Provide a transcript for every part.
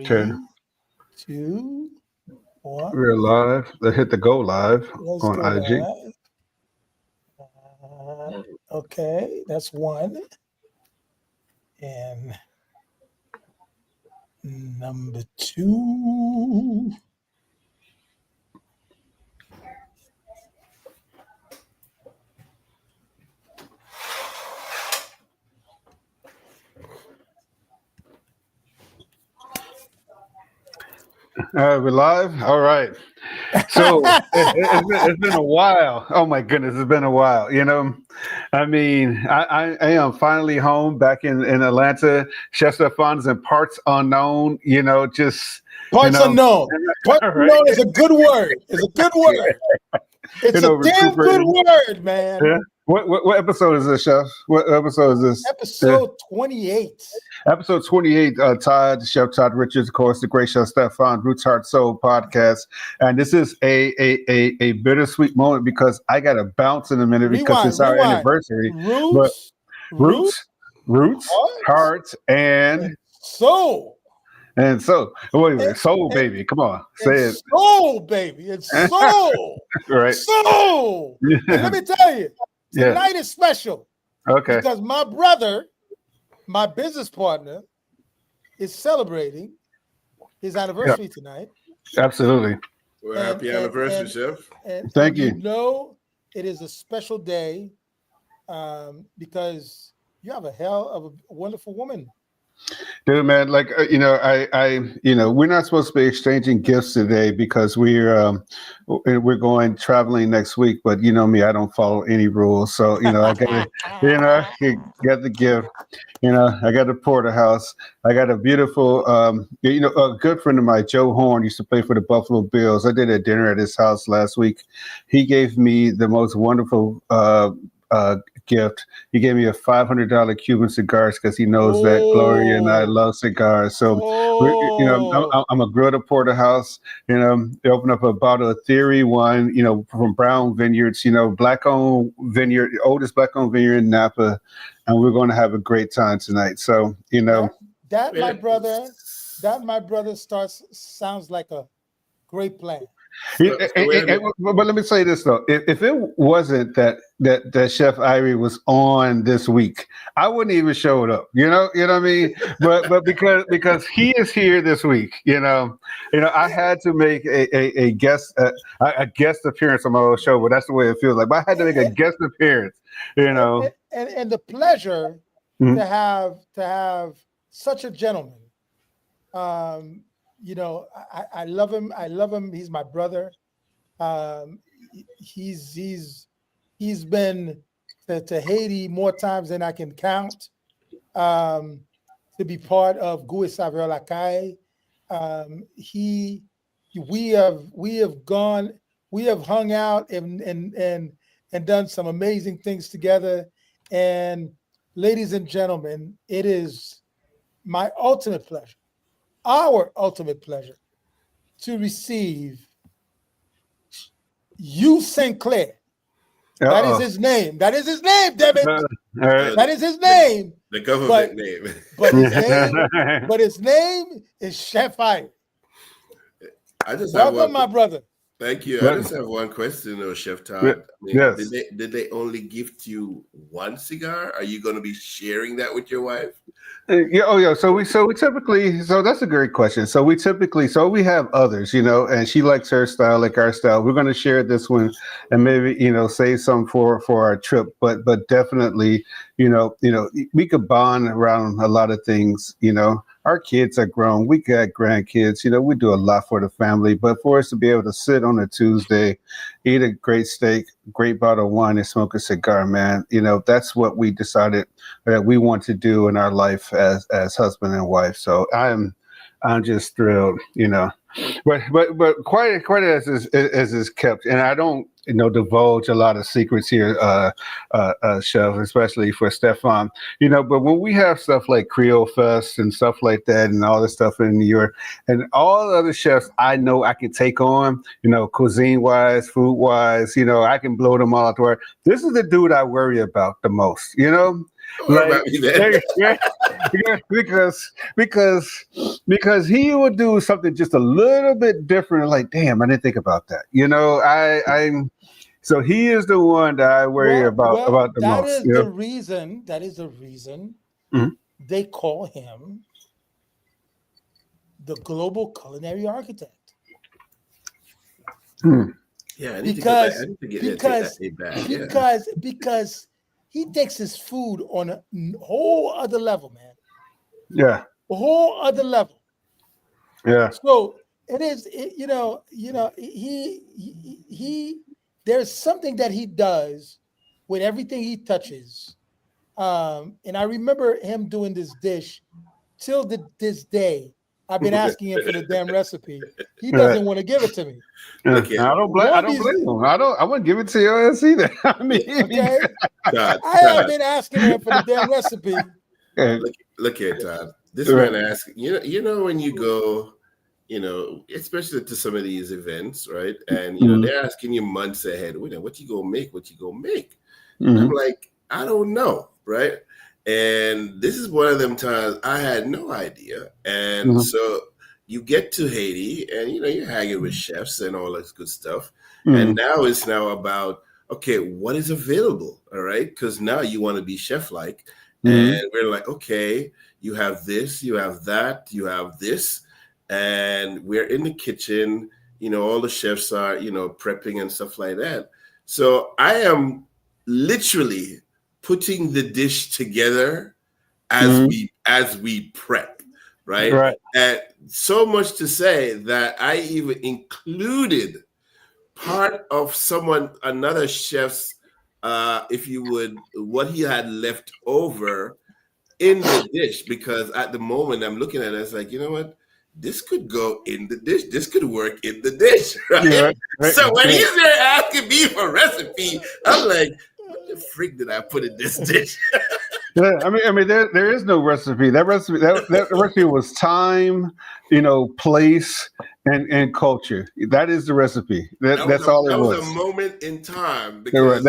10. 2, 1. We're live. Let's hit the go live Let's on go IG. live. Okay, that's 1. And number 2. We're live. All right. So it's been a while. Oh my goodness, it's been a while. I mean, I am finally home back in Atlanta. Chef Stephan's in parts unknown. Just Parts unknown. Parts right? unknown is a good word. It's a good word. It's a damn good word, man. Yeah. What episode is this, Chef? What episode is this? Episode 28. Episode 28, Todd, Chef Todd Richards, of course, the great Chef Stephan, Roots Heart Soul podcast. And this is a bittersweet moment because I got to bounce in a minute because it's our anniversary. Roots, Heart, and Soul. And so, wait a minute, soul baby, come on, say it. Soul baby, it's soul. Right. Soul. Yeah. And let me tell you, tonight is special. Okay. Because my brother, my business partner, is celebrating his anniversary tonight. Absolutely. Well, happy anniversary, Chef. Thank you. It is a special day because you have a hell of a wonderful woman. Dude, man, like we're not supposed to be exchanging gifts today because we're going traveling next week. But you know me, I don't follow any rules, so I got to, get the gift. I got a porterhouse. I got a beautiful, a good friend of mine, Joe Horn, used to play for the Buffalo Bills. I did a dinner at his house last week. He gave me the most wonderful gift. He gave me a $500 Cuban cigars because he knows that Gloria and I love cigars. So, I'm a grill to porterhouse. They open up a bottle of Theory wine, from Brown Vineyards, black-owned vineyard, oldest black-owned vineyard in Napa, and we're going to have a great time tonight. So, that my brother sounds like a great plan. But let me say this though: if it wasn't that Chef Irie was on this week, I wouldn't even show it up. You know what I mean? But because he is here this week, I had to make a guest appearance on my own show. But that's the way it feels like. But I had to make a guest appearance. And the pleasure to have such a gentleman. I love him. He's my brother. He's been to Haiti more times than I can count. To be part of Gouy Saveur La Caille. We have hung out and done some amazing things together. And ladies and gentlemen, it is my ultimate pleasure. Our ultimate pleasure to receive Hugh Sinclair. That is his name. That is his name, damn it. That is his name. The government name. But his name is Chef Irie. Welcome, my brother. Thank you. I just have one question, though, Chef Todd. Yes. Did they only gift you one cigar? Are you going to be sharing that with your wife? Yeah. So we typically, that's a great question. So we have others, and she likes her style, like our style. We're going to share this one and maybe, save some for our trip. But definitely, we could bond around a lot of things, Our kids are grown. We got grandkids. We do a lot for the family. But for us to be able to sit on a Tuesday, eat a great steak, great bottle of wine, and smoke a cigar, man, that's what we decided that we want to do in our life as husband and wife. So I'm just thrilled, But quite as is kept, and I don't divulge a lot of secrets here, Chef, especially for Stephan. But when we have stuff like Creole Fest and stuff like that, and all this stuff in New York, and all the other chefs I know I can take on, cuisine wise, food wise, I can blow them all out the way. This is the dude I worry about the most, Don't worry about me then. because he would do something just a little bit different. Like, damn, I didn't think about that. I'm so he is the one that I worry about the that most. is the reason. That is the reason Mhm. they call him the global culinary architect. Hmm. Yeah, I need to go back. I Because need to take that day back. because he takes his food on a whole other level, man. Yeah, A whole other level. yeah. So it is, he there's something that he does with everything he touches. And I remember him doing this dish till this day. I've been asking him for the damn recipe. He Yeah. doesn't want to give it to me. Yeah. Look at I don't blame. I One of don't these, blame him. I wouldn't give it to your ass either. I mean, okay, Todd. I have been asking him for the damn recipe. yeah, Look at Todd. This right. man asked. You know when you go, especially to some of these events, right? And they're asking you months ahead. What you gonna make? What you gonna make? And I'm Mhm. like, I don't know, right? And this is one of them times I had no idea. And Mhm. so you get to Haiti, and you're hanging with chefs and all this good stuff. And Mhm. now it's now about, okay, what is available? All right, because now you want to be chef-like, Mhm. and we're like, okay, you have this, you have that, you have this, and we're in the kitchen. All the chefs are prepping and stuff like that. So I am literally putting the dish together as Mhm. we prep, right? Right. And so much to say that I even included part of another chef's, if you would, what he had left over in the dish, because at the moment I'm looking at it, it's like, you know what? This could go in the dish. This could work in the dish, Yeah. right? Right. Right. So when Yeah. he's there asking me for recipe, I'm like, what the freak did I put in this dish? Yeah, I mean, there is no recipe. That recipe was time, place, and culture. That is the recipe. That's all it That was a was. moment in time, Yeah, right.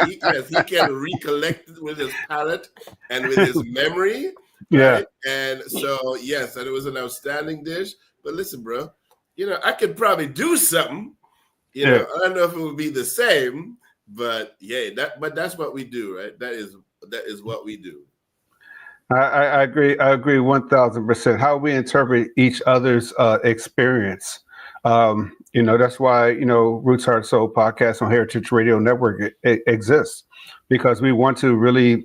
because he can recollect it with his palate and with his memory, Yeah, right? And so yes, and it was an outstanding dish. But listen, bro, I could probably do something. yeah. I don't know if it would be the same, but yeah, but that's what we do, right? That is what we do. I agree. I agree 1,000%. How we interpret each other's experience. That's why Roots Heart Soul podcast on Heritage Radio Network exists, because we want to really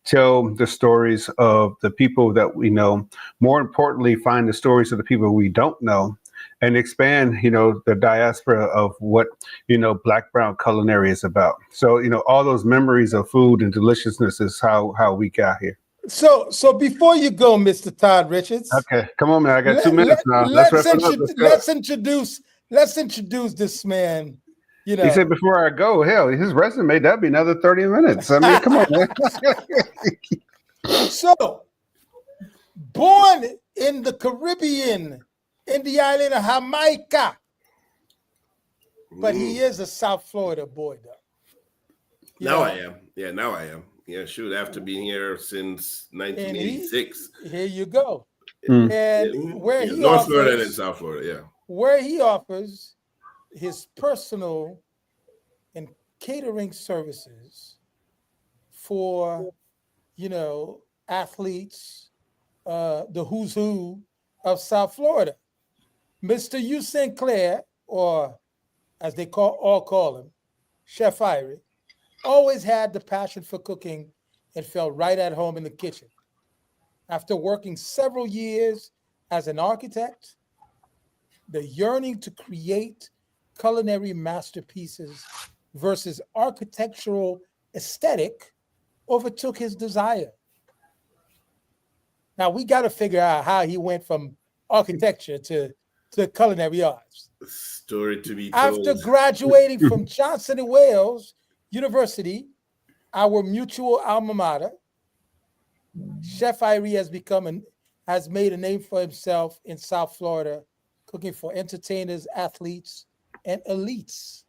tell the stories of the people that we know. More importantly, find the stories of the people we don't know, and expand the diaspora of what Black Brown culinary is about. So all those memories of food and deliciousness is how we got here. So before you go, Mr. Todd Richards, Okay, come on, man. I got 2 minutes let, now. Let's let's wrap it up. Let's go. let's introduce this man. He said before I go, hell, his resume, that'd be another 30 minutes. I mean, come on, man. So, born in the Caribbean, in the island of Jamaica, but he is a South Florida boy, though. Now I am. Yeah, now I am. Yeah, shoot, after being here since 1986. Here you go. Mm. And where he North Florida and offers, South Florida, yeah. where he offers his personal and catering services for, athletes, the who's who of South Florida. Mr. U. Sinclair, or as they call him, Chef Irie, always had the passion for cooking and felt right at home in the kitchen. After working several years as an architect, the yearning to create culinary masterpieces versus architectural aesthetic overtook his desire. Now we got to figure out how he went from architecture to culinary arts. Story to be After told. graduating from Johnson and Wales University, our mutual alma mater, Chef Irie has made a name for himself in South Florida, cooking for entertainers, athletes, and elites.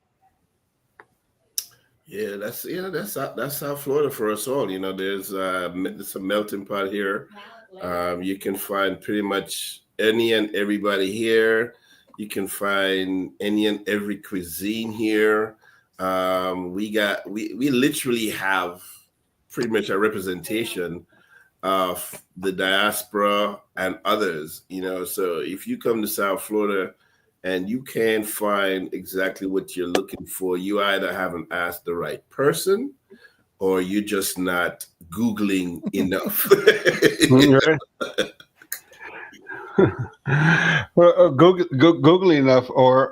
Yeah, that's South Florida for us all. There's a melting pot here. You can find pretty much any and everybody here. You can find any and every cuisine here. We literally have pretty much a representation of the diaspora and others. So if you come to South Florida and you can't find exactly what you're looking for, you either haven't asked the right person or you're just not Googling enough. Well, Google enough, or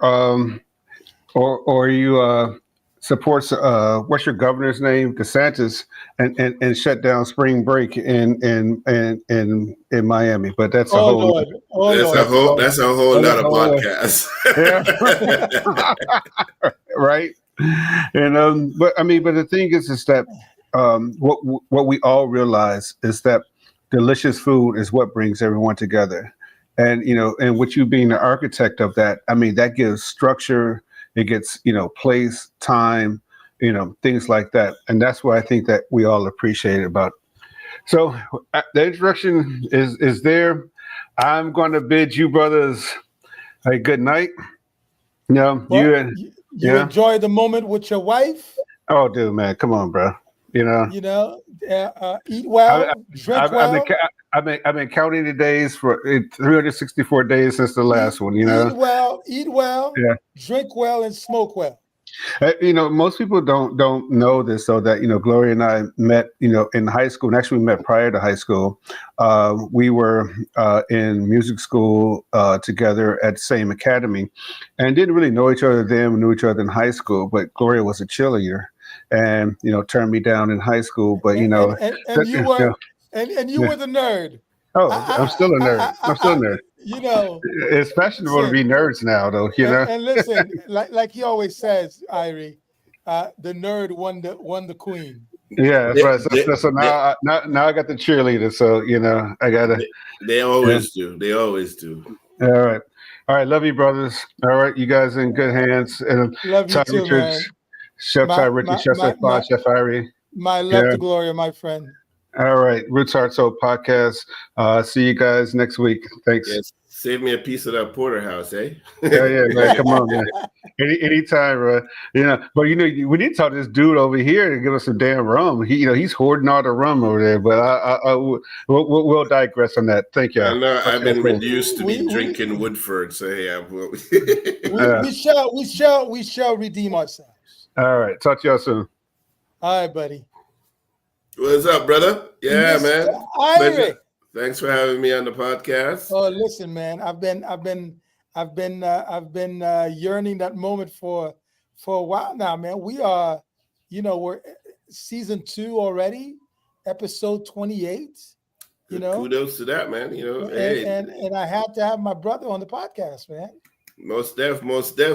you supports what's your governor's name, DeSantis, and shut down spring break in Miami. But that's a Oh whole Lord, oh that's a Lord. whole that's a whole that's a nother whole podcast. yeah. Right. And but I mean, but the thing is that what we all realize is that delicious food is what brings everyone together. And and with you being the architect of that, I mean, that gives structure. It gets place, time, things like that. And that's what I think that we all appreciate about. So the introduction is there. I'm going to bid you brothers a good night. Well, You and you yeah. enjoy the moment with your wife. Oh, dude, man, come on, bro. Eat well, drink I've been, well. I've been counting the days for 364 days since the last one. Eat well, Yeah. drink well, and smoke well. Most people don't know this, though, that Gloria and I met in high school, and actually we met prior to high school. We were in music school together at the same academy, and didn't really know each other then. We knew each other in high school, but Gloria was a cheerleader, and turned me down in high school. But And you were the nerd. Oh, I'm still a nerd. I'm still a nerd. It's fashionable to be nerds now, though. And listen, like he always says, Irie, the nerd won the queen. Yeah, that's right. So now I got the cheerleader. So I gotta. They always do. They always do. All right. Love you, brothers. All right, you guys in good hands. And love you Ty too, Richards, man. Chef Ty Richards, Chef Stephan, Chef Irie. My love to Gloria, my friend. All right, Roots Heart Soul podcast. See you guys next week. Thanks. Yes. Save me a piece of that porterhouse, eh? Yeah, man. Come on, man. Anytime, bro. But we need to talk to this dude over here to give us some damn rum. He's hoarding all the rum over there. But we'll digress on that. Thank you. I know I've been reduced to be drinking Woodford, so hey, we shall redeem ourselves. All right, talk to y'all soon. All right, buddy. What's up, brother? Yeah, man. Irie. Thanks for having me on the podcast. Oh, listen, man. I've been yearning that moment for a while now, man. We are, we're season 2 already, episode 28. Kudos to that, man. And I had to have my brother on the podcast, man. Most def.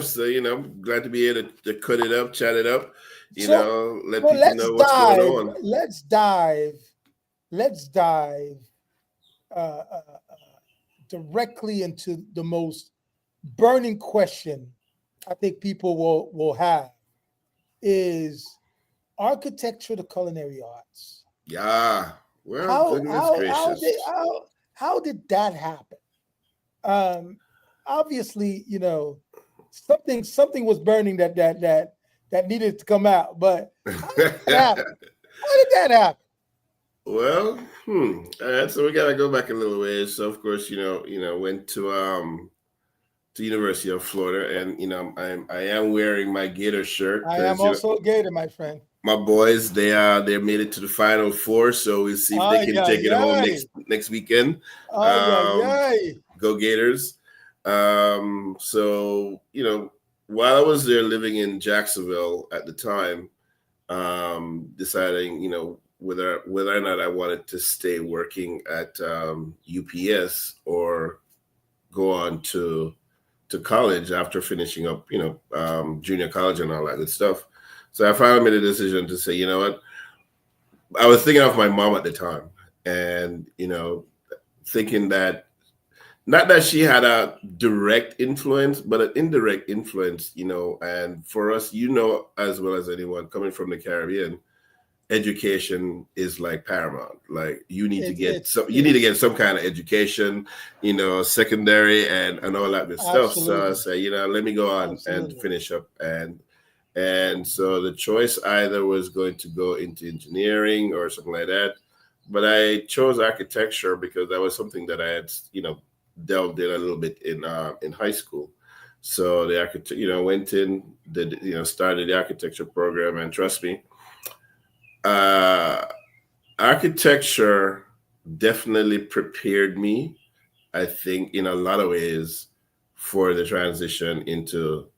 So glad to be able to cut it up, chat it up. Let people know what's going on. Let's dive directly into the most burning question I think people will have is architecture the culinary arts. Yeah. Well, goodness gracious. How did that happen? Obviously, something was burning that needed to come out, but how did that happen? Well, all right, so we gotta go back a little ways. So of course, went to University of Florida, and I am wearing my Gator shirt. I am also a Gator, my friend. My boys, they made it to the Final Four, so we'll see if they can take it home next weekend. Go Gators! So while I was there living in Jacksonville at the time, deciding whether or not I wanted to stay working at UPS or go on to college after finishing up, junior college and all that good stuff. So I finally made a decision to say, you know what, I was thinking of my mom at the time, and thinking that not that she had a direct influence, but an indirect influence, you know. And for us, you know, as well as anyone coming from the Caribbean, education is like paramount. Like you need to get some kind of education, you know, secondary and all that good stuff. So I say, you know, let me go on and finish up. And so the choice either was going to go into engineering or something like that. But I chose architecture because that was something that I had, you know, delved in a little bit in high school. So the architect, you know, went in, did, you know, started the architecture program, and trust me, architecture definitely prepared me, I think, in a lot of ways for the transition into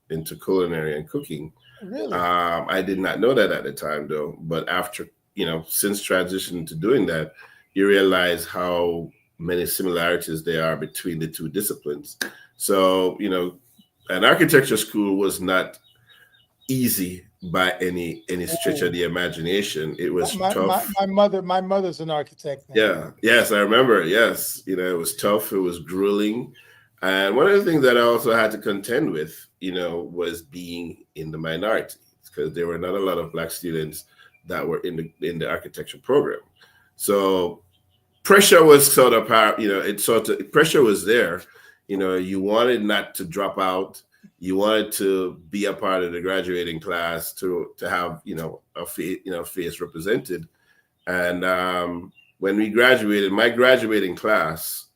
culinary and cooking. Really? I did not know that at the time, though. But after, you know, since transitioning to doing that, you realize how many similarities there are between the two disciplines. So, you know, an architecture school was not easy by any stretch of the imagination. It was tough. My mother's an architect now. Yeah. Yes, I remember. Yes. You know, it was tough. It was grueling. And one of the things that I also had to contend with, you know, was being in the minority, because there were not a lot of Black students that were in the architecture program. So pressure was sort of, you know, pressure was there. You know, you wanted not to drop out. You wanted to be a part of the graduating class to have, you know, a face represented. And when we graduated, my graduating class,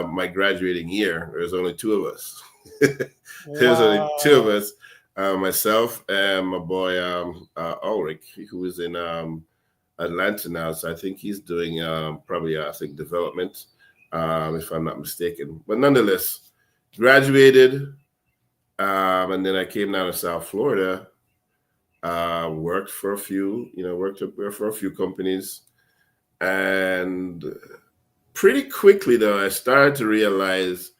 my graduating year, there was only two of us. There's only two of us, myself and my boy Ulrich, who is in Atlanta now. So I think he's doing probably, I think, development, if I'm not mistaken. But nonetheless, graduated, and then I came down to South Florida, worked for a few companies, and pretty quickly, though, I started to realize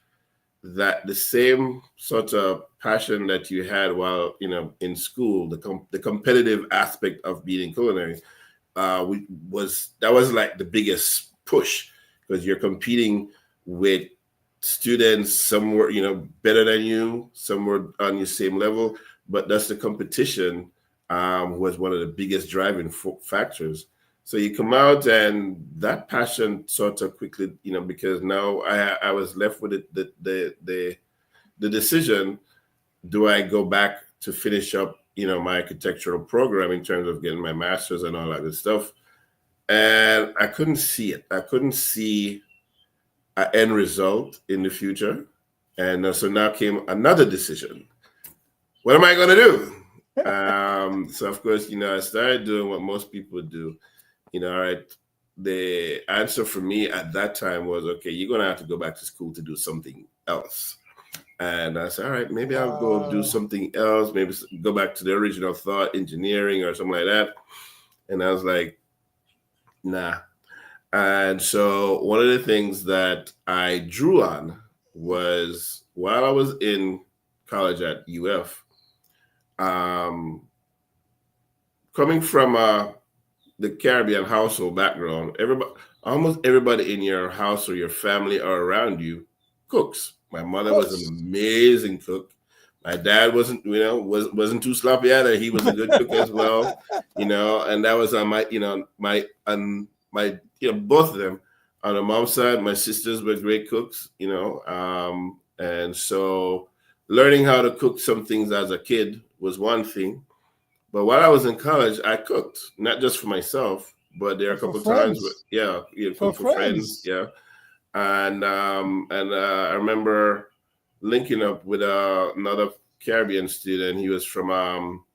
that the same sort of passion that you had while, you know, in school, the competitive aspect of being in culinary, was like the biggest push, because you're competing with students, some were, you know, better than you, some were on your same level, but that's the competition was one of the biggest driving factors. So you come out, and that passion sort of quickly, you know, because now I was left with the decision: do I go back to finish up, you know, my architectural program in terms of getting my master's and all that good stuff? And I couldn't see it. I couldn't see an end result in the future. And so now came another decision. What am I going to do? So of course, you know, I started doing what most people do. You know, all right, the answer for me at that time was, okay, you're going to have to go back to school to do something else. And I said, all right, maybe I'll go do something else. Maybe go back to the original thought, engineering or something like that. And I was like, nah. And so one of the things that I drew on was, while I was in college at UF, coming from the Caribbean household background, almost everybody in your house or your family or around you cooks. My mother was an amazing cook. My dad wasn't too sloppy either. He was a good cook as well, you know. And that was on my both of them. On the mom's side, my sisters were great cooks, you know. And so learning how to cook some things as a kid was one thing. But while I was in college, I cooked, not just for myself, but there are a couple of times, for friends, yeah. And I remember linking up with another Caribbean student. He was from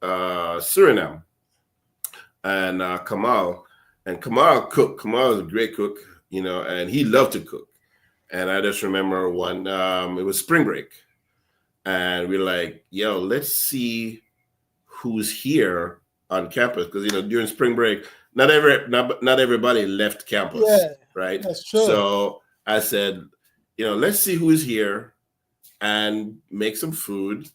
Suriname, and Kamal. And Kamal cooked. Kamal was a great cook, you know, and he loved to cook. And I just remember it was spring break, and we're like, yo, let's see who's here on campus, because, you know, during spring break, not everybody left campus, right? That's true. So I said, you know, let's see who's here and make some food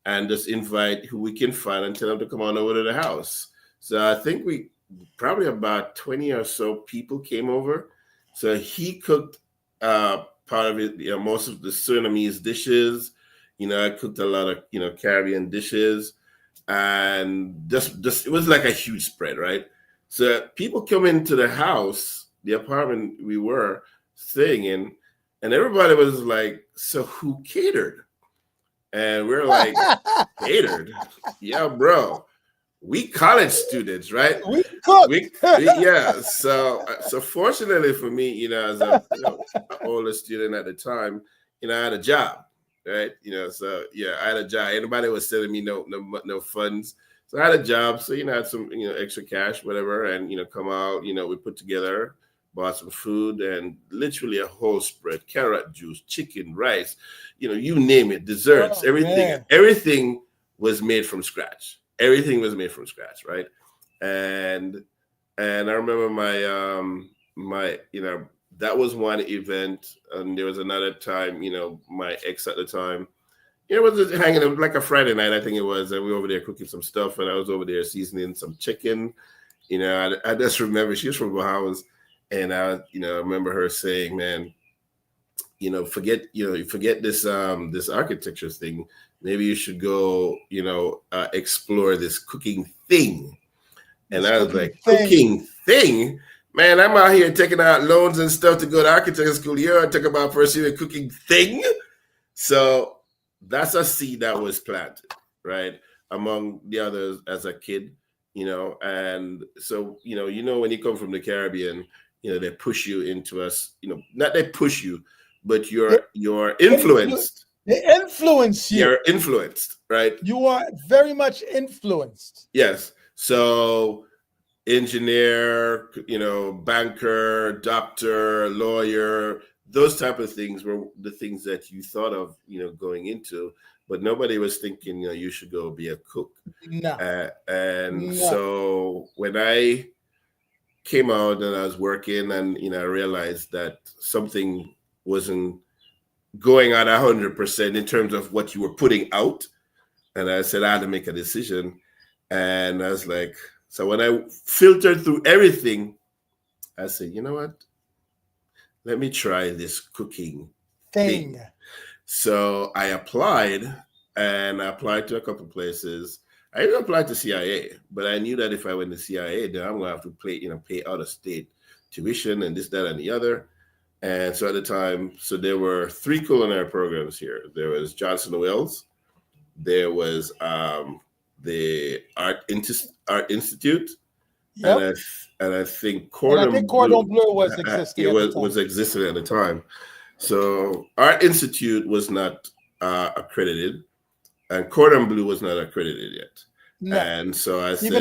and just invite who we can find and tell them to come on over to the house. So I think we probably about 20 or so people came over. So he cooked pot part of it, most of the Surinamese dishes. I cooked a lot of Caribbean dishes, and just it was like a huge spread, right? So people come into the house, the apartment we were staying in, and everybody was like, "So who catered?" And we're like, "Catered? Yeah, bro. We college students, right? We cook. Yeah. So fortunately for me, as a older student at the time, I had a job, right? So yeah, I had a job. Anybody was sending me no funds, so I had a job. So I had some extra cash, whatever, and come out. We put together, bought some food, and literally a whole spread: carrot juice, chicken, rice, you name it, desserts, everything. Man. Everything was made from scratch. Everything was made from scratch, right? And I remember my that was one event, and there was another time, my ex at the time, was just hanging out like a Friday night, I think it was, and we were over there cooking some stuff, and I was over there seasoning some chicken. I just remember she was from Bahamas, and I remember her saying, "Man, forget this this architecture thing. Maybe you should go, explore this cooking thing." And I was like, "Cooking thing? Man, I'm out here taking out loans and stuff to go to architecture school. You're talking about pursuing a cooking thing?" So that's a seed that was planted, right, among the others as a kid, and so when you come from the Caribbean, they push you into us, not they push you, but you're influenced. They influence you. You're influenced, right? You are very much influenced. Yes. So engineer, banker, doctor, lawyer, those type of things were the things that you thought of, going into, but nobody was thinking, you should go be a cook. No. So when I came out and I was working, and I realized that something wasn't going on 100% in terms of what you were putting out, and I said I had to make a decision, and I was like, so when I filtered through everything, I said, you know what? Let me try this cooking thing. So I applied to a couple places. I even applied to CIA, but I knew that if I went to CIA, then I'm gonna have to pay out of state tuition and this, that, and the other. And so at the time, there were 3 culinary programs here. There was Johnson & Wales, there was the Art Institute, yep. and I think Cordon Bleu was existing. was existing at the time. So Art Institute was not accredited, and Cordon Bleu was not accredited yet. No. And so I said,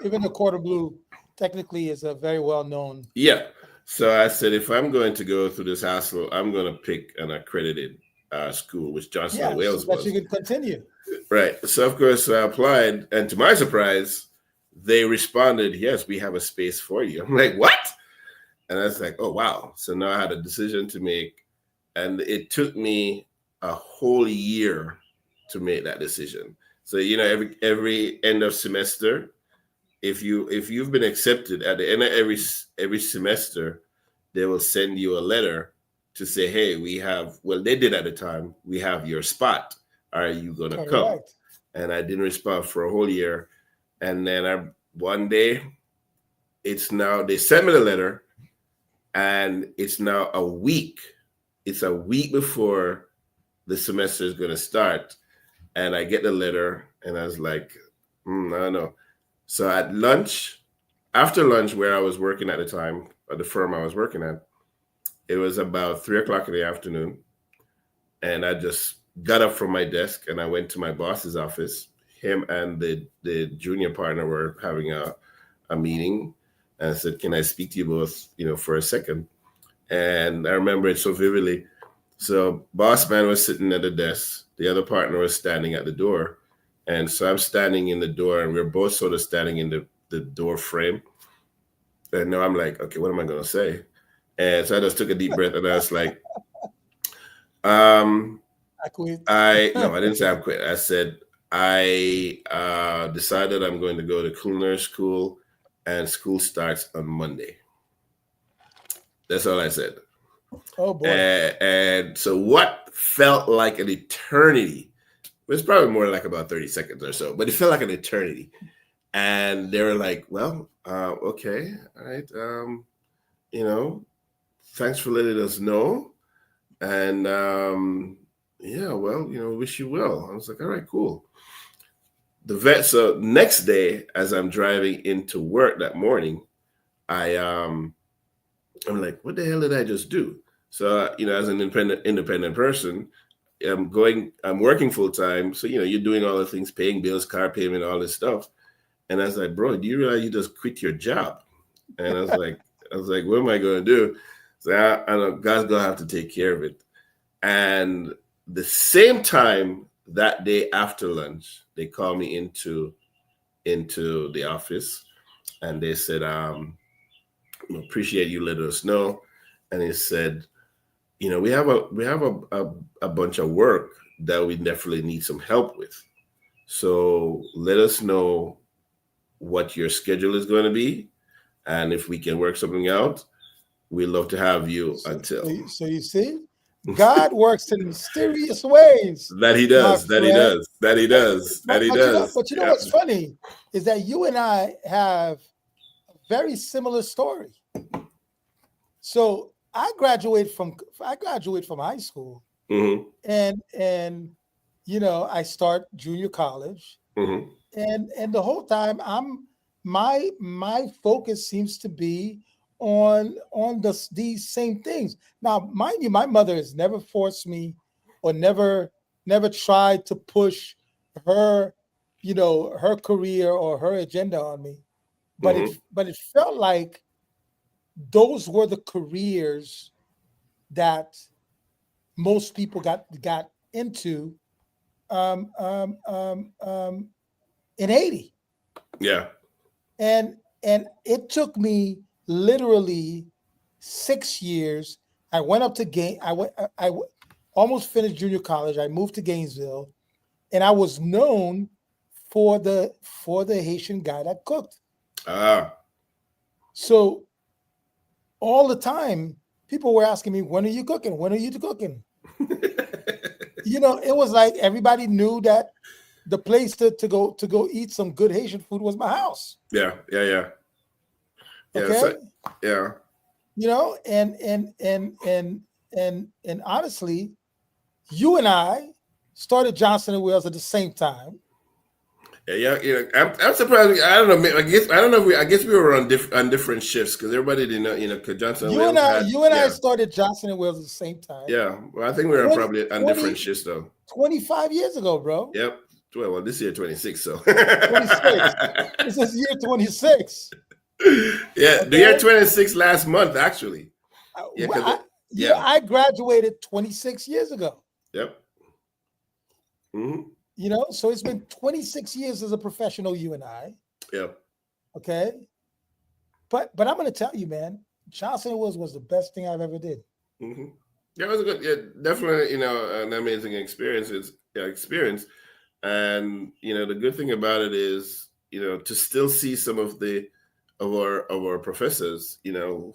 even though Cordon Bleu technically is a very well known. Yeah. So I said, if I'm going to go through this hassle, I'm going to pick an accredited school, which Johnson & Wales was. So that you can continue. Right. So, of course, I applied. And to my surprise, they responded, yes, we have a space for you. I'm like, what? And I was like, oh, wow. So now I had a decision to make. And it took me a whole year to make that decision. So, every end of semester, if you've been accepted at the end of every semester, they will send you a letter to say, hey, they did at the time, we have your spot. Are you going to come? And I didn't respond for a whole year. And then one day, they sent me the letter, and it's now a week. It's a week before the semester is going to start. And I get the letter, and I was like, I don't know. So at lunch, after lunch, where I was working at the time, at the firm I was working at, it was about 3:00 in the afternoon. And I just got up from my desk and I went to my boss's office. Him and the junior partner were having a meeting. And I said, can I speak to you both, for a second? And I remember it so vividly. So boss man was sitting at the desk. The other partner was standing at the door. And so I'm standing in the door, and we're both sort of standing in the door frame. And now I'm like, okay, what am I going to say? And so I just took a deep breath, and I was like, I quit. I didn't say I quit. I said, I decided I'm going to go to culinary school, and school starts on Monday. That's all I said. Oh boy. And so what felt like an eternity, it was probably more like about 30 seconds or so, but it felt like an eternity. And they were like, well, okay, all right, thanks for letting us know. And yeah, well, wish you well. I was like, all right, cool. So next day, as I'm driving into work that morning, I'm like, what the hell did I just do? So, as an independent person, I'm working full time. So, you're doing all the things, paying bills, car payment, all this stuff. And I was like, bro, do you realize you just quit your job? And I was like, what am I going to do? So I know God's going to have to take care of it. And the same time that day after lunch, they called me into the office, and they said, appreciate you letting us know. And he said, we have a bunch of work that we definitely need some help with. So let us know what your schedule is going to be, and if we can work something out, we'd love to have you until. So you see, God works in mysterious ways. That he does. But you know what's funny is that you and I have a very similar story. So I graduated from high school, mm-hmm. and I start junior college, mm-hmm. and the whole time my focus seems to be on these same things. Now, mind you, my mother has never forced me or never tried to push her her career or her agenda on me, but mm-hmm. it felt like those were the careers that most people got into in Haiti. Yeah. And it took me literally 6 years. I went up to I almost finished junior college. I moved to Gainesville, and I was known for the Haitian guy that cooked. So all the time, people were asking me, "When are you cooking? When are you cooking?" It was like everybody knew that the place to go eat some good Haitian food was my house. Yeah. Okay. So, yeah. And honestly, you and I started Johnson and Wales at the same time. Yeah. I'm surprised. I don't know. I don't know. I guess we were on different shifts because everybody didn't know. Because Johnson and Wales. I started Johnson and Wales at the same time. Yeah. Well, I think we were probably on different shifts though. 25 years ago, bro. Yep. Well, this year 26. So 26. This is year 26. Yeah, okay. The year 26 last month, actually. I graduated 26 years ago. Yep. Mm-hmm. So it's been 26 years as a professional, you and I. Yep. Okay. But I'm going to tell you, man, Johnson & Wales was the best thing I've ever did. Mm-hmm. Yeah, it was a good, definitely, an amazing experience. And, the good thing about it is, to still see some of our professors,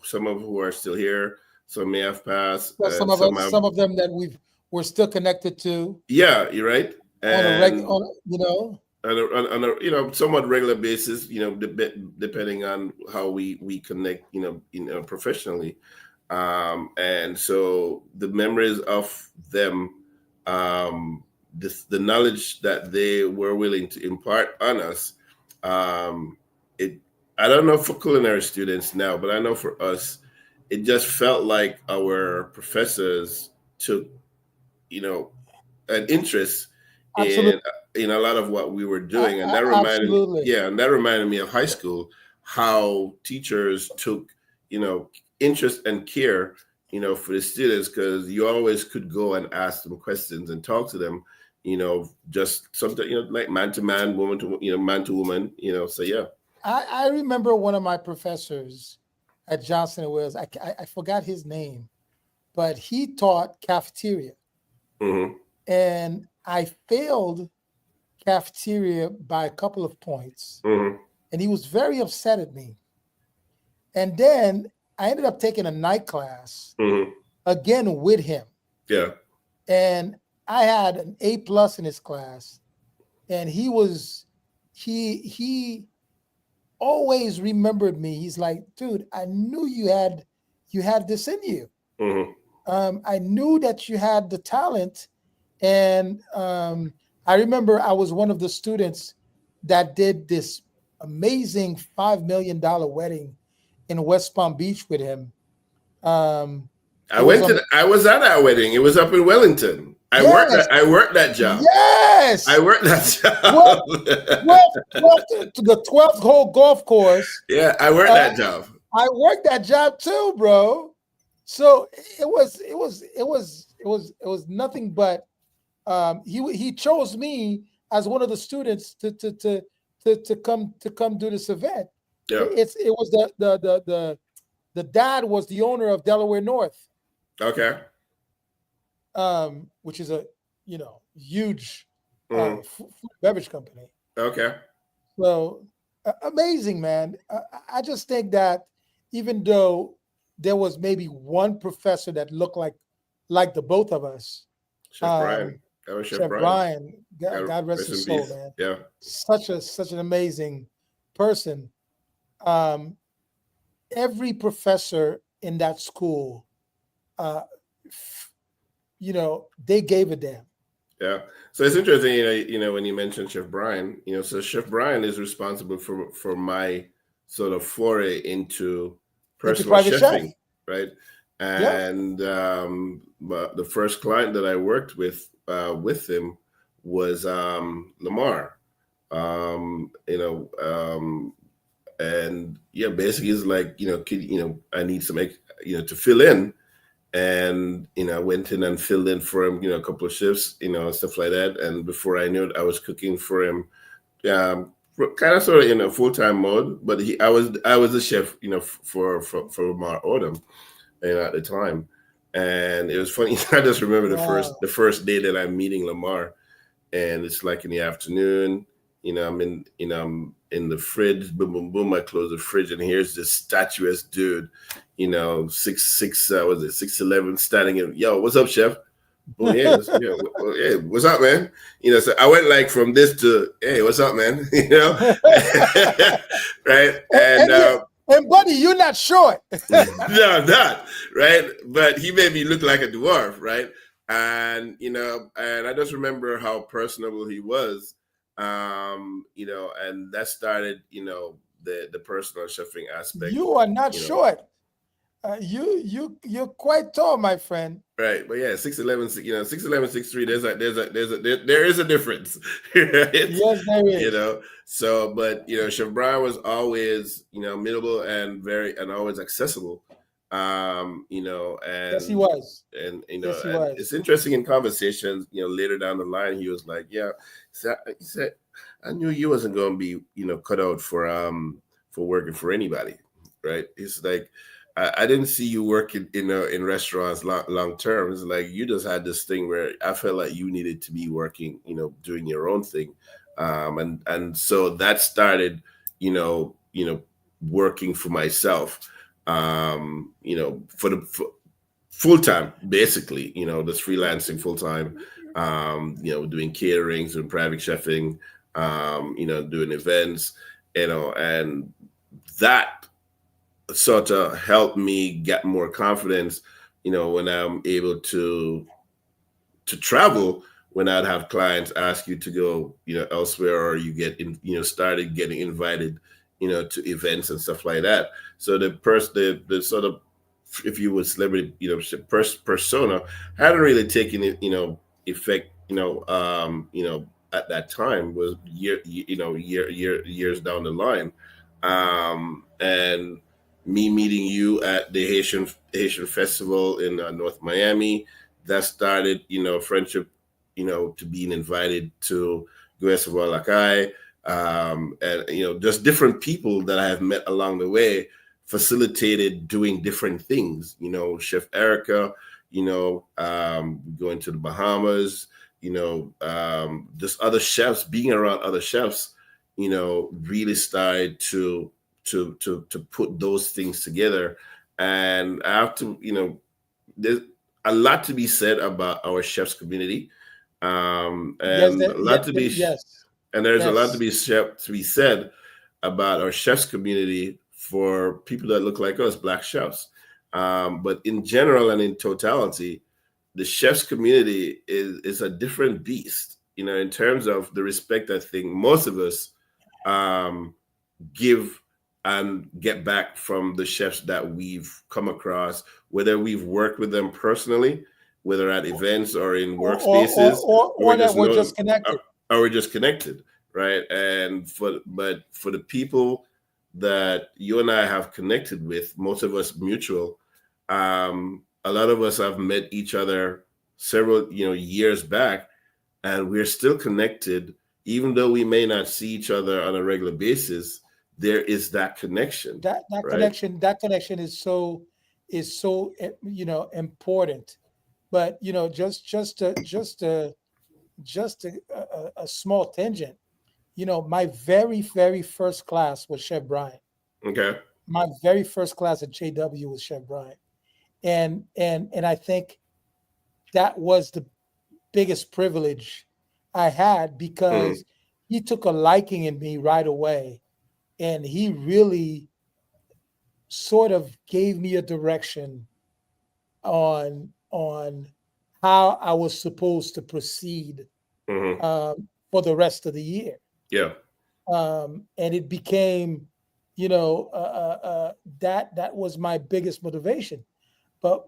some of who are still here, some may have passed. Well, some of them that we're still connected to. Yeah, you're right. And, on a somewhat regular basis, depending on how we connect, professionally. And so the memories of them, the knowledge that they were willing to impart on us, I don't know for culinary students now, but I know for us, it just felt like our professors took, an interest in a lot of what we were doing. And that reminded me of high school, how teachers took, interest and care, for the students, because you always could go and ask them questions and talk to them, just something, like man to man, woman to, man to woman, so yeah. I remember one of my professors at Johnson & Wales, I forgot his name, but he taught cafeteria. Mm-hmm. And I failed cafeteria by a couple of points. Mm-hmm. And he was very upset at me. And then I ended up taking a night class. Mm-hmm. again with him. Yeah. And I had an A+ in his class, and he always remembered me. He's like, dude, I knew you had this in you. I knew that you had the talent. And I remember I was one of the students that did this amazing $5 million wedding in West Palm Beach with him. I was at that wedding. It was up in Wellington. I worked that job. Yes. I worked that job. 12 to the 12th hole golf course. Yeah, I worked that job. I worked that job too, bro. So it was nothing but he chose me as one of the students to come do this event. Yeah. It was the dad was the owner of Delaware North. Okay. Which is a huge food beverage company. Okay. So amazing, man. I just think that even though there was maybe one professor that looked like the both of us, Chef Brian. That was Chef Brian. God rest his soul, man. Yeah. Such an amazing person. Every professor in that school, they gave a damn. Yeah. So it's interesting, when you mentioned Chef Brian, so Chef Brian is responsible for my sort of foray into personal chefing, right? And the first client that I worked with him was Lamar. And yeah, basically it's like, I need some, to fill in. And, I went in and filled in for him, a couple of shifts, stuff like that. And before I knew it, I was cooking for him, kind of sort of in a full-time mode. But I was a chef, for Lamar Odom, at the time. And it was funny. I just remember the first day that I'm meeting Lamar, and it's like in the afternoon, I'm in the fridge, boom, boom, boom. I close the fridge, and here's this statuesque dude, 6'11", standing in. Yo, what's up, chef? Well, yeah, yeah, what's up, man? So I went like from this to, hey, what's up, man? Right? And buddy, you're not short. No, I'm not, right? But he made me look like a dwarf, right? And and I just remember how personable he was. And that started, the personal chefing aspect. You are not short. You're quite tall, my friend. Right, but yeah, 6'11", 6'11", 6'3". There is a difference. Right? Yes, there is. So, but Chef Brian was always amenable and always accessible. And yes, he was. And yes, he and was. It's interesting in conversations. Later down the line, he was like, "Yeah," he said, "I knew you wasn't going to be cut out for working for anybody, right?" It's like, I didn't see you working in restaurants long term. It's like you just had this thing where I felt like you needed to be working, doing your own thing, and so that started, working for myself, for full time, basically, just freelancing full time, doing caterings and private chefing, doing events, and that sort of helped me get more confidence, when I'm able to travel, when I'd have clients ask you to go, elsewhere, or you get started getting invited, to events and stuff like that. So the sort of, if you would, celebrity, persona hadn't really taken it, effect, at that time. Was years down the line. And me meeting you at the Haitian festival in North Miami, that started, friendship, to being invited to Guesavoir Lacaille, and just different people that I have met along the way facilitated doing different things. Chef Erica, going to the Bahamas, just other chefs, being around other chefs, really started to put those things together. And I have to, a lot to be said about our chefs community, Yes, and a lot to be yes, and there's a lot to yes. be said about our chefs community for people that look like us, Black chefs. But in general and in totality, the chefs community is a different beast. You know, in terms of the respect, I think most of us um, give and get back from the chefs that we've come across, whether we've worked with them personally, whether at events or in workspaces, or we Or that just we're know, just connected. or we're just connected, right? And for the people that you and I have connected with, most of us mutual, a lot of us have met each other several years back, and we're still connected, even though we may not see each other on a regular basis. There is that connection, right? That connection is so important. But just a small tangent. My very first class was Chef Brian. Okay. My very first class at JW was Chef Brian, and I think that was the biggest privilege I had, Mm-hmm. because he took a liking in me right away, and he really sort of gave me a direction on how I was supposed to proceed Mm-hmm. for the rest of the year. Yeah. And it became, that was my biggest motivation. But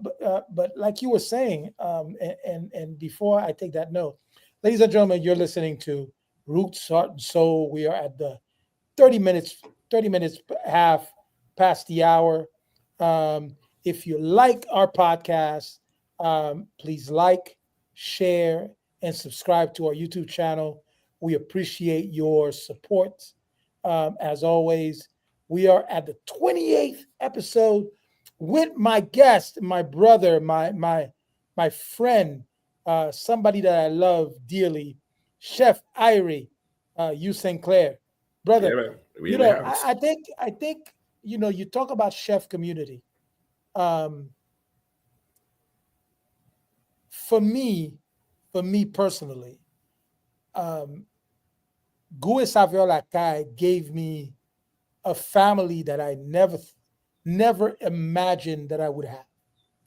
like you were saying, and before I take that note, ladies and gentlemen, you're listening to Roots, Heart, and Soul. We are at the 30 minutes half past the hour. If you like our podcast, please like, share, and subscribe to our YouTube channel. We appreciate your support. As always, we are at the 28th episode with my guest, my brother, my friend, somebody that I love dearly, Chef Irie, you Sinclair, Yeah, brother. man. We in the house. I think you talk about chef community. Um, for me, personally, um, Gue Saviola Kai gave me a family that I never imagined that I would have.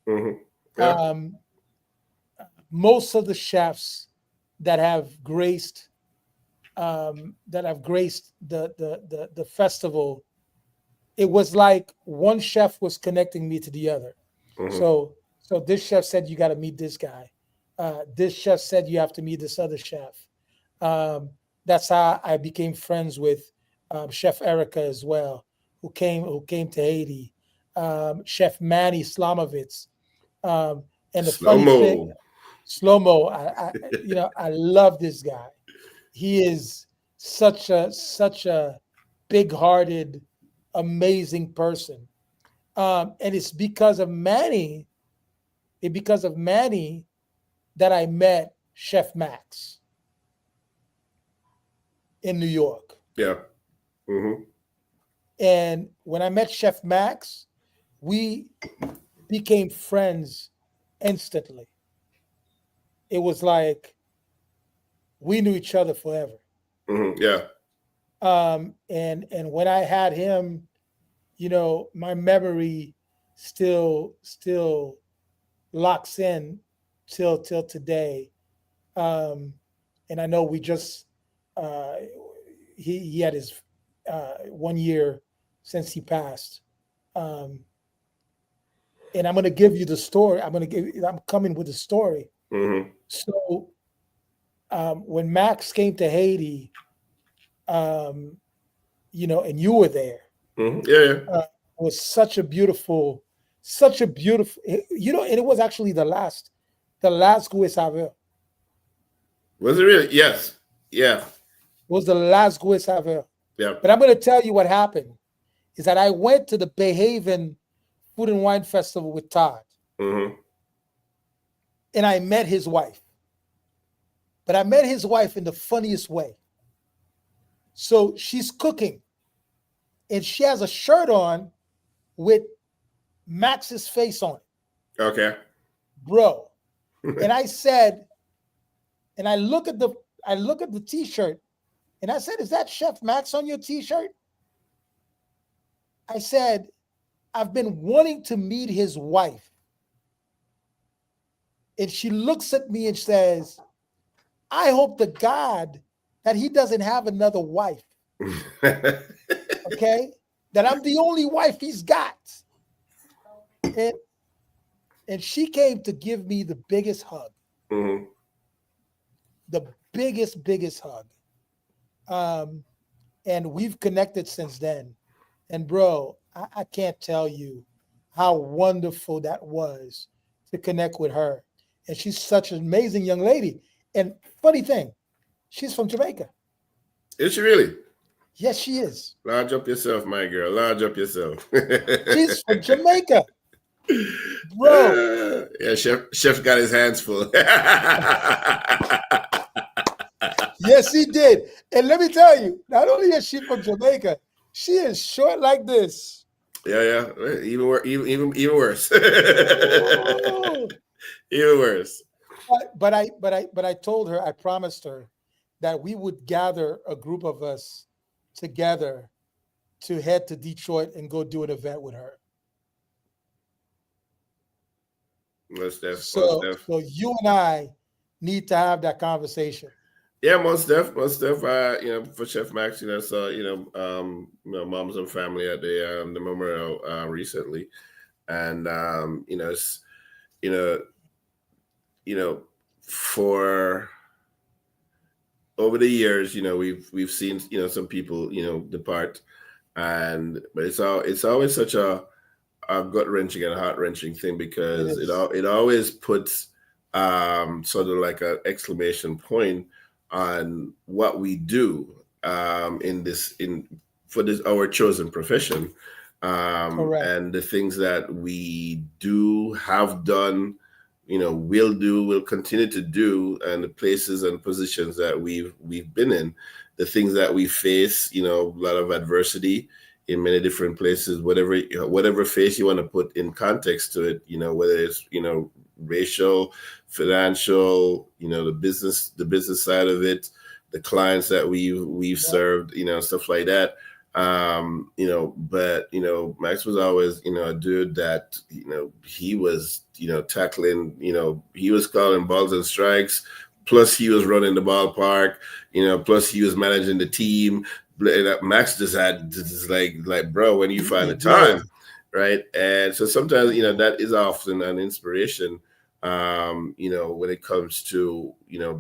Mm-hmm. Yeah. Um, most of the chefs that have graced the festival, it was like one chef was connecting me to the other. Mm-hmm. So this chef said you got to meet this guy. This chef said you have to meet this other chef. Um, that's how I became friends with Chef Erica as well, who came to Haiti. Chef Manny Slamovitz. Um, and the Slow funny thing, mo. Slow Mo, I love this guy. He is such a big-hearted, amazing person. And it's because of Manny that I met Chef Max in New York. Yeah. Mm-hmm. And when I met Chef Max, we became friends instantly. It was like we knew each other forever. Mm-hmm. Yeah. And when I had him, my memory still locks in till today. Um, and I know we just uh, he had his 1 year since he passed. Um, and I'm going to give you the story. I'm coming with the story. Mm-hmm. So when Max came to Haiti, um, and you were there, Mm-hmm. Yeah. Yeah. was such a beautiful, and it was actually the last Gue Saveur. Was it really? Yes. Yeah. Was the last Gue Saveur. Yeah. But I'm going to tell you what happened is that I went to the Bay Haven Food and Wine Festival with Todd, Mm-hmm. and I met his wife. But I met his wife in the funniest way. So she's cooking, and she has a shirt on with Max's face on it. Okay. bro. And I said, and I look at the t-shirt, and I said, is that Chef Max on your t-shirt? I said, I've been wanting to meet his wife. And she looks at me and says, I hope to God that he doesn't have another wife. Okay? That I'm the only wife he's got. And she came to give me the biggest hug. Mm-hmm. The biggest hug. And we've connected since then. And bro, I can't tell you how wonderful that was to connect with her. And she's such an amazing young lady. And funny thing, she's from Jamaica. Is she really? Yes, she is. Large up yourself, my girl. Large up yourself. She's from Jamaica. Bro. Yeah, chef got his hands full. Yes, he did. And let me tell you, not only is she from Jamaica, she is short like this. Yeah. Even worse. Even worse. But I told her, I promised her that we would gather a group of us together to head to Detroit and go do an event with her. Most def. So you and I need to have that conversation. Yeah, most def. For Chef Max, saw moms and family at the memorial recently, and for over the years, we've seen some people depart, but it's always such a gut-wrenching and heart-wrenching thing, because it always puts sort of like an exclamation point on what we do for our chosen profession, and the things that we do, have done, will continue to do, and the places and positions that we've been in, the things that we face, a lot of adversity in many different places, whatever face you want to put in context to it, whether it's, racial, financial, the business side of it, the clients that we've served, stuff like that. But Max was always, a dude that, he was, tackling, he was calling balls and strikes, plus he was running the ballpark, plus he was managing the team. Max just had like, bro, when you find the time, right? And so sometimes, that is often an inspiration, when it comes to,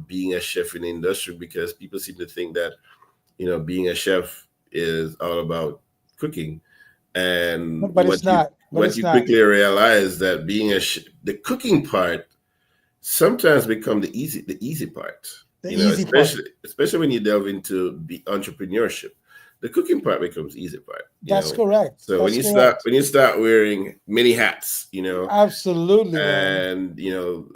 being a chef in the industry, because people seem to think that, being a chef is all about cooking. And but it's not. What you quickly realize that the cooking part sometimes become the easy part. Especially when you delve into the entrepreneurship, the cooking part becomes the easy part. That's correct. So when you start wearing many hats, absolutely, and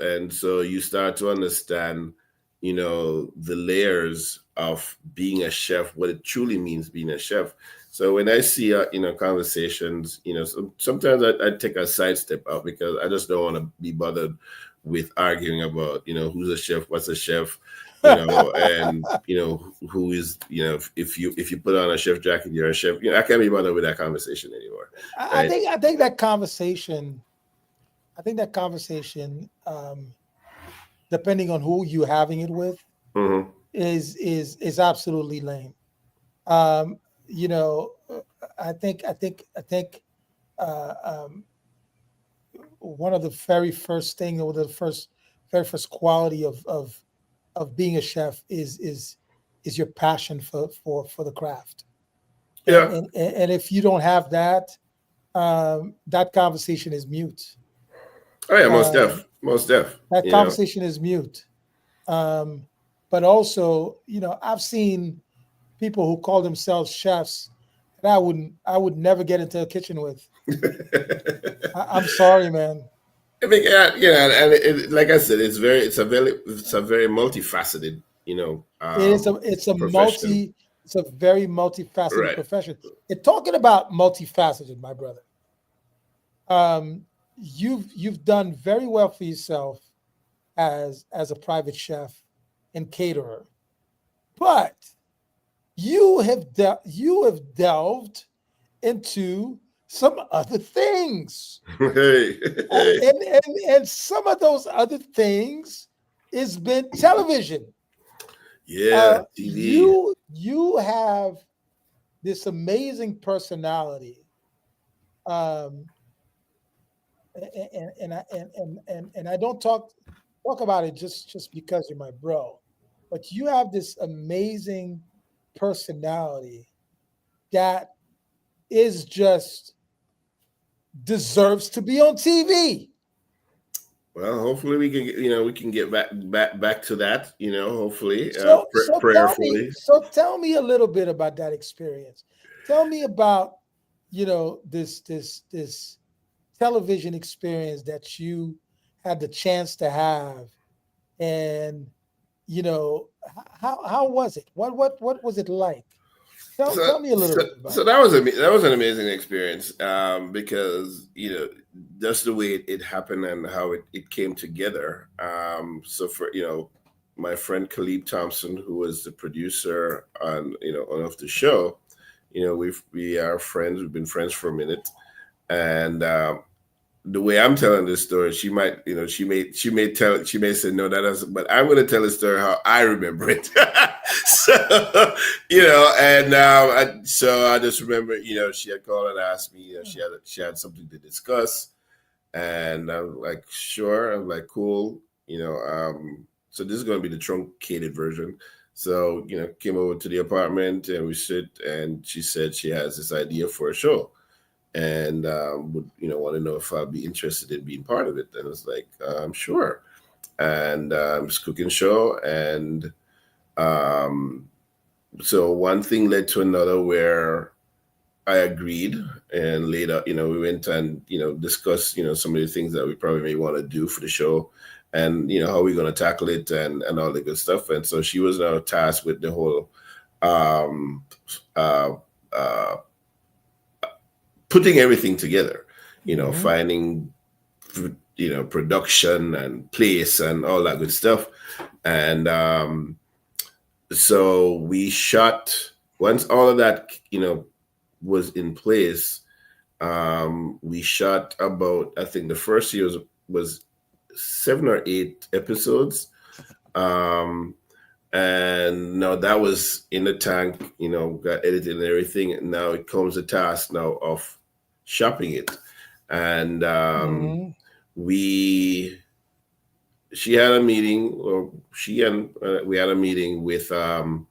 and so you start to understand, the layers of being a chef, what it truly means being a chef. So when I see conversations, sometimes I take a sidestep out, because I just don't want to be bothered with arguing about, who's a chef, what's a chef, and who is, if you put on a chef jacket, you're a chef. I can't be bothered with that conversation anymore. Right? I think that conversation, depending on who you're having it with, mm-hmm. is absolutely lame. I think one of the very first thing, or the very first quality of being a chef is your passion for the craft. Yeah. And if you don't have that, that conversation is mute. Oh yeah, most def. That conversation is mute. But also, I've seen people who call themselves chefs that I would never get into a kitchen with. I'm sorry, man. I think, and like I said, it's a very multifaceted, it's a very multifaceted profession. And talking about multifaceted, my brother, you've done very well for yourself as a private chef and caterer, but you have delved into some other things. Hey, hey. And some of those other things has been television. Yeah, TV. You have this amazing personality, um, and I don't talk about it just because you're my bro, but you have this amazing personality that is just deserves to be on TV. Well, hopefully we can get back to that. Hopefully, prayerfully. Tell me a little bit about that experience. Tell me about this television experience that you had the chance to have, and how was it? What was it like? Tell me a little bit about So it. that was an amazing experience, because just the way it happened and how it came together. So for my friend Khalib Thompson, who was the producer on of the show, we are friends. We've been friends for a minute, and the way I'm telling this story, she might, she may say no, that doesn't, but I'm going to tell the story how I remember it. So, and so I just remember, she had called and asked me, she had something to discuss, and I'm like, sure. I'm like, cool, so this is going to be the truncated version. So, came over to the apartment and we sit, and she said she has this idea for a show, and would want to know if I'd be interested in being part of it. And it's like, sure. And it's a cooking show, and so one thing led to another where I agreed, and later, we went and discussed some of the things that we probably may want to do for the show, and how we're going to tackle it, and all the good stuff. And so she was now tasked with the whole putting everything together, finding, production and place and all that good stuff. And so we shot, once all of that, was in place, we shot about, I think the first year was 7 or 8 episodes. And now that was in the tank, got edited and everything. And now it comes the task now of shopping it. And she had a meeting, or we had a meeting with the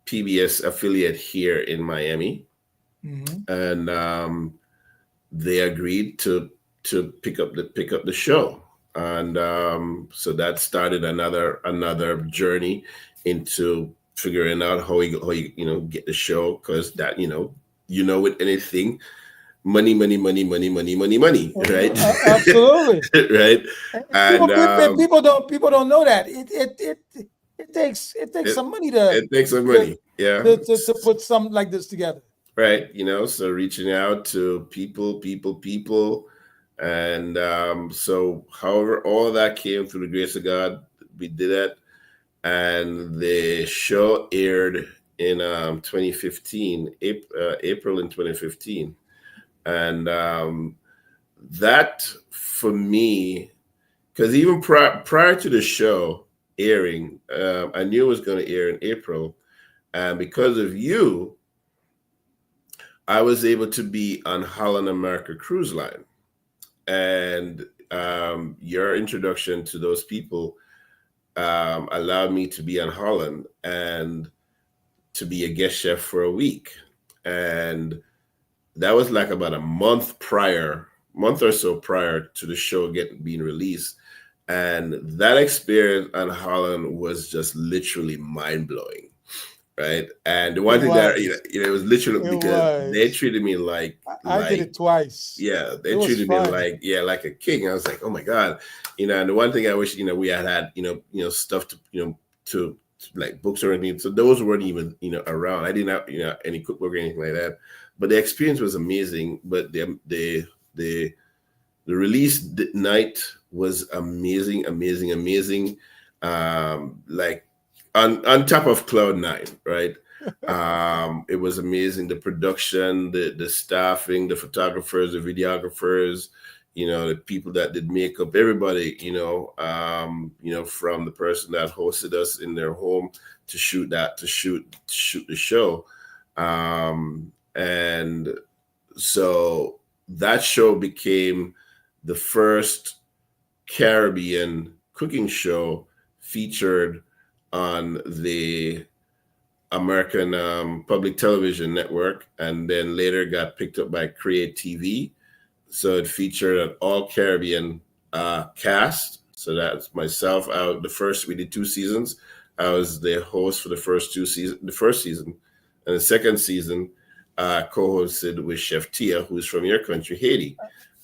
PBS affiliate here in Miami. And they agreed to pick up the show. And so that started another journey into figuring out how you get the show, because that with anything, money, right? Absolutely. Right. And people don't know that it takes some money yeah, to put something like this together. Right. So reaching out to people, and so however all of that came through the grace of God, we did it, and the show aired in 2015, April in 2015. And that for me, because even prior to the show airing, I knew it was going to air in April, and because of you, I was able to be on Holland America Cruise Line, and your introduction to those people allowed me to be on Holland and to be a guest chef for a week. And that was like about a month or so prior to the show being released. And that experience on Holland was just literally mind blowing. Right. And the one thing that, it was literally because they treated me like I did it twice. Yeah. They treated me like a king. I was like, oh my God. And the one thing I wish, we had, stuff to like books or anything. So those weren't even, around. I didn't have, any cookbook or anything like that. But the experience was amazing. But the The release night was amazing, amazing, amazing. Like on top of cloud nine, right? It was amazing. The production, the staffing, the photographers, the videographers, the people that did makeup, everybody, from the person that hosted us in their home to shoot the show. And so that show became the first Caribbean cooking show featured on the American public television network, and then later got picked up by Create TV. So it featured an all Caribbean cast. So that's myself. We did 2 seasons. I was the host for the first season, and the second season co-hosted with Chef Tia, who's from your country, Haiti.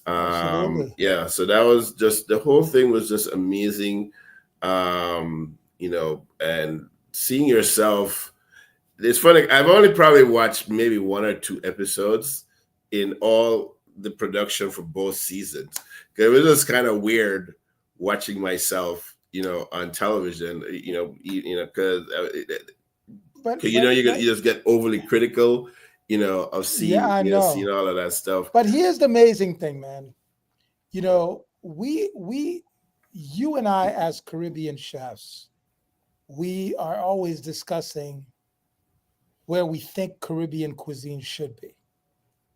Yeah, so that was just, the whole thing was just amazing. And seeing yourself, it's funny, I've only probably watched maybe 1 or 2 episodes in all the production for both seasons. It was just kind of weird watching myself, on television, because you just get overly critical, of seeing, seeing all of that stuff. But here's the amazing thing, man. You and I, as Caribbean chefs, we are always discussing where we think Caribbean cuisine should be.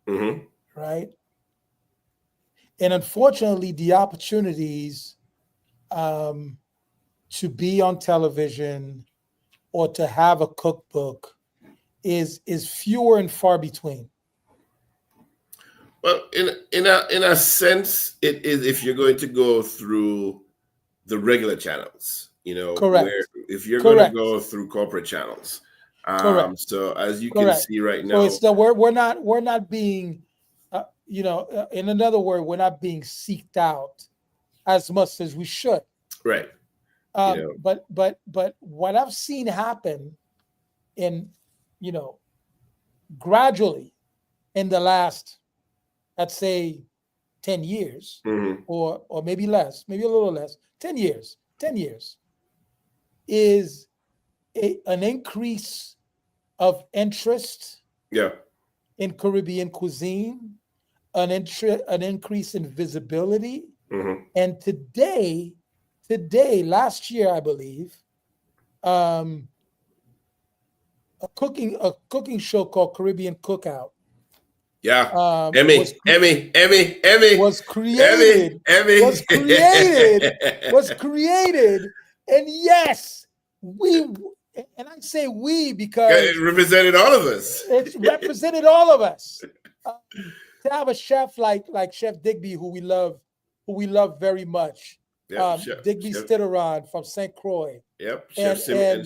Mm-hmm. Right? And unfortunately, the opportunities to be on television or to have a cookbook is fewer and far between. Well, in a sense, it is, if you're going to go through the regular channels, Correct. where if you're going to go through corporate channels. Correct. So as you can see right now, so it's the we're not being, in another word, we're not being seeked out as much as we should. Right. But what I've seen happen in, gradually in the last, let's say, 10 years, mm-hmm. or maybe less, maybe a little less, 10 years, is an increase of interest in Caribbean cuisine, an increase in visibility. Mm-hmm. And today, last year, I believe, a cooking show called Caribbean Cookout. Yeah. Emmy was created. And yes, and I say we because it represented all of us. It represented all of us. To have a chef like Chef Digby, who we love very much. Digby Stitterand from St. Croix. Yep. Chef Simeon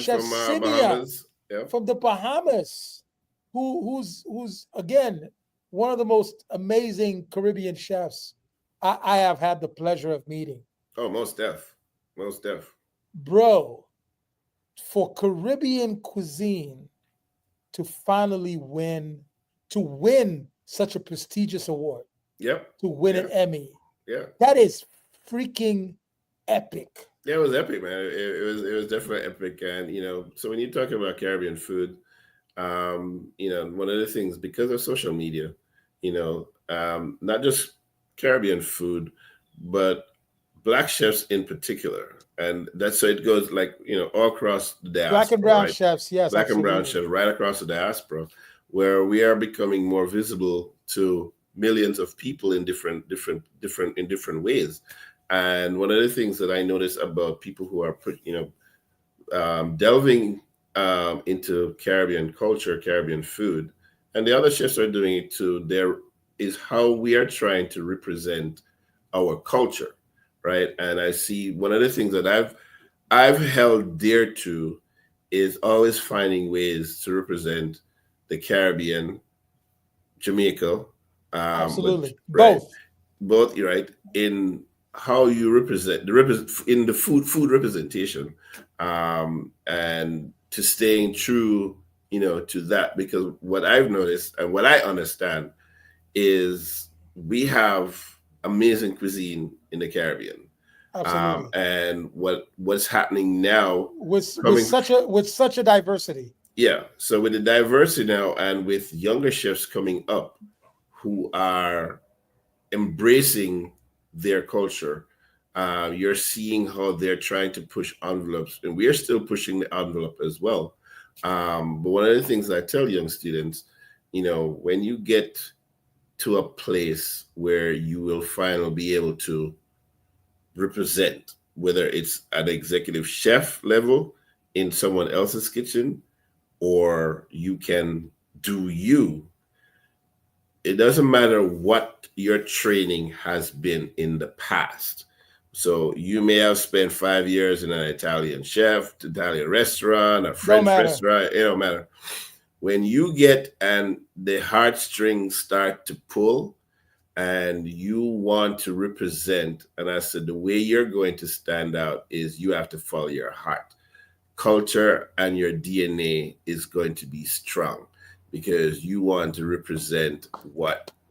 from Bahamas. Yep. From the Bahamas, who's again one of the most amazing Caribbean chefs I have had the pleasure of meeting. Oh, most def. Bro, for Caribbean cuisine to finally win such a prestigious award. Yep. To win an Emmy. Yeah. That is freaking epic. Yeah, it was epic, man. It was definitely epic. And, so when you talk about Caribbean food, one of the things, because of social media, not just Caribbean food, but Black chefs in particular. And that's so it goes all across the diaspora. Black and brown chefs, yes. Black and brown chefs right across the diaspora, where we are becoming more visible to millions of people in different ways. And one of the things that I notice about people who are delving into Caribbean culture, Caribbean food, and the other chefs are doing it too, there is how we are trying to represent our culture, right? And I see one of the things that I've held dear to is always finding ways to represent the Caribbean, Jamaica. Absolutely. Both, right, in how you represent in the food representation, and to staying true, to that, because what I've noticed and what I understand is we have amazing cuisine in the Caribbean. Absolutely. And what's happening now, With coming such a diversity. yeah, so with the diversity now and with younger chefs coming up who are embracing their culture, you're seeing how they're trying to push envelopes, and we're still pushing the envelope as well. But one of the things I tell young students, when you get to a place where you will finally be able to represent, whether it's at executive chef level in someone else's kitchen, or you can do you, it doesn't matter what your training has been in the past. So you may have spent 5 years in an Italian chef, Italian restaurant, a Don't French matter. restaurant, it don't matter. When you get and the heartstrings start to pull and you want to represent, and I said, the way you're going to stand out is you have to follow your heart. Culture and your DNA is going to be strong because you want to represent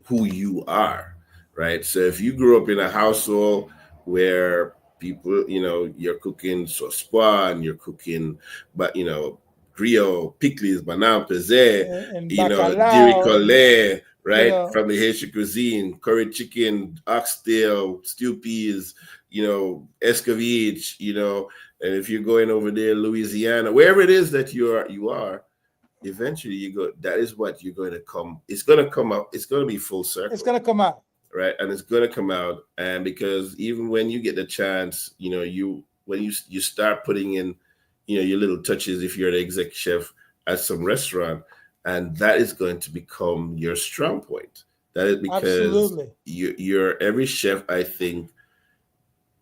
who you are, right? So if you grew up in a household where people, you're cooking sauce pois and you're cooking, but griot, pickles, banana pesé, And diri bacalao, and collet, you right? know, From the Haitian cuisine, curry chicken, oxtail, stew peas, escovitch, and if you're going over there, Louisiana, wherever it is that you are, eventually you go. That is what you're going to come. It's going to come out. It's going to be full it's circle, gonna come out. right? And it's going to come out. And because even when you get the chance, when you start putting in, your little touches, if you're the exec chef at some restaurant, and that is going to become your strong point. That is because Absolutely. you're every chef, I think,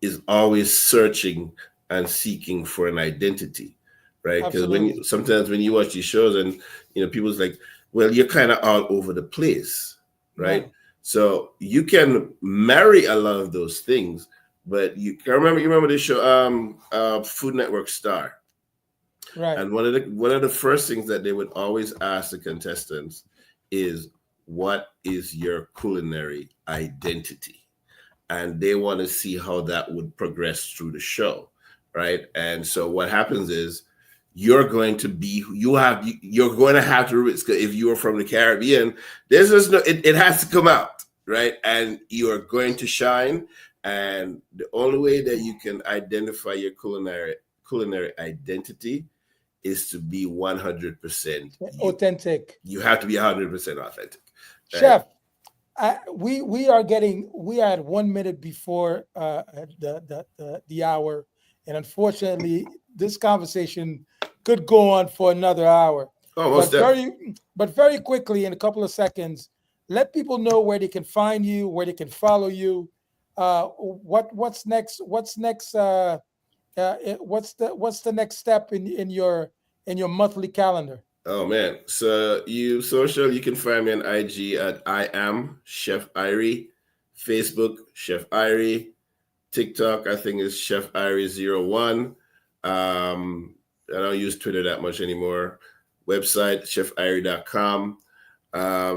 is always searching and seeking for an identity, right? Because Absolutely. sometimes when you watch these shows and people's like, well, you're kind of all over the place, right? No. So you can marry a lot of those things, but you remember this show, Food Network Star, Right. and one of the first things that they would always ask the contestants is, what is your culinary identity? And they want to see how that would progress through the show, right? And so what happens is you're going to have to, if you are from the Caribbean, there's just no, it has to come out, right? And you are going to shine. And the only way that you can identify your culinary identity is to be 100% you. Authentic. You have to be 100% authentic. Chef, we are at 1 minute before the hour, and unfortunately, this conversation could go on for another hour. Almost But very quickly, in a couple of seconds, let people know where they can find you, where they can follow you. What's next? What's next? What's the next step in your monthly calendar? Oh man. So you can find me on IG at I am Chef Irie, Facebook Chef Irie, TikTok I think is Chef Irie 01. I don't use Twitter that much anymore. Website chefirie.com.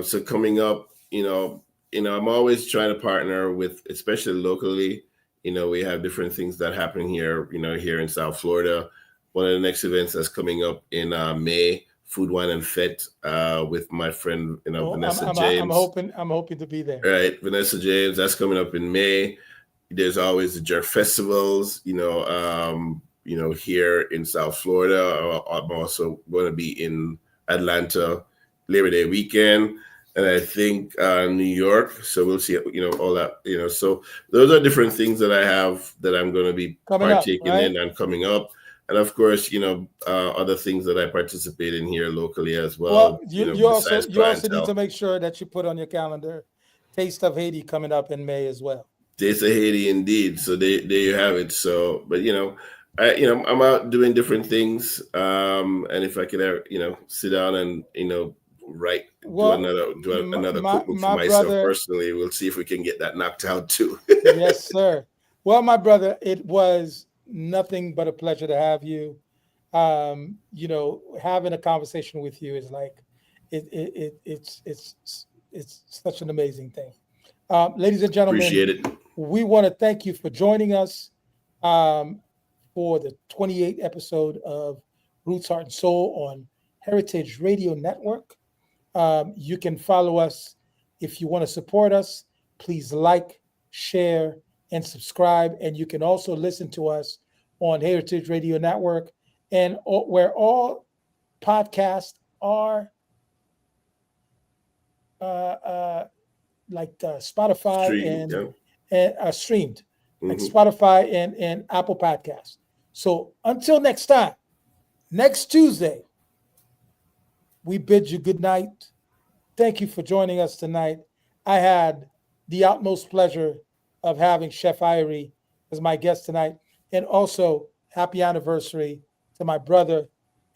So coming up, I'm always trying to partner with, especially locally. We have different things that happen here, here in South Florida. One of the next events that's coming up in May, Food, Wine, and Fete, with my friend, Vanessa James. I'm hoping to be there. Right, Vanessa James. That's coming up in May. There's always the Jerk festivals, here in South Florida. I'm also going to be in Atlanta Labor Day weekend, and I think New York. So we'll see, all that, So those are different things that I have that I'm going to be partaking in and coming up. And of course, other things that I participate in here locally as well. Well, you also need to make sure that you put on your calendar Taste of Haiti coming up in May as well. Taste of Haiti, indeed. So there you have it. So, but I'm out doing different things. And if I could ever, sit down and write, do another cookbook for myself personally, we'll see if we can get that knocked out too. Yes, sir. Well, my brother, it was nothing but a pleasure to have you. Having a conversation with you is like it's such an amazing thing. Ladies and gentlemen, Appreciate it. we want to thank you for joining us for the 28th episode of Roots, Heart, and Soul on Heritage Radio Network. You can follow us if you want to support us. Please like, share, and subscribe. And you can also listen to us on Heritage Radio Network and where all podcasts are, like Spotify and streamed, like Spotify and Apple Podcasts. So until next time, next Tuesday, we bid you good night. Thank you for joining us tonight. I had the utmost pleasure of having Chef Irie as my guest tonight. And also, happy anniversary to my brother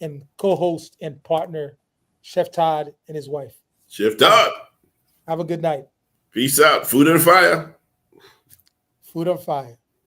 and co-host and partner, Chef Todd and his wife. Chef Todd. Have a good night. Peace out. Food and fire. Food on fire.